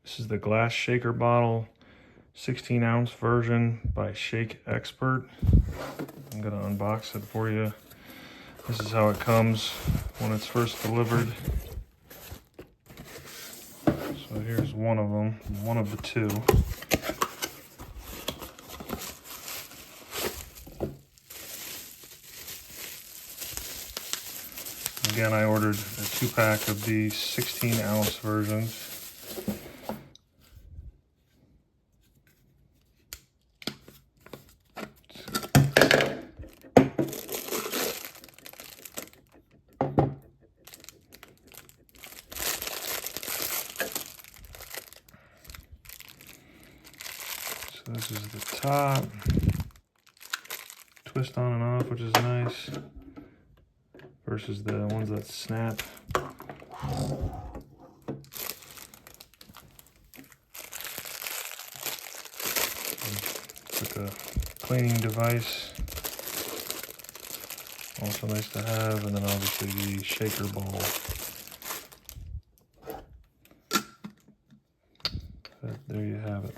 This is the glass shaker bottle, 16-ounce version by Shake Expert. I'm gonna unbox it for you. This is how it comes when it's first delivered. So here's one of them, one of the two. Again, I ordered a 2-pack of these 16-ounce versions. So this is the top. Twist on and off, which is nice. Versus the ones that snap. It's like a cleaning device. Also nice to have, and then obviously the shaker ball. But there you have it.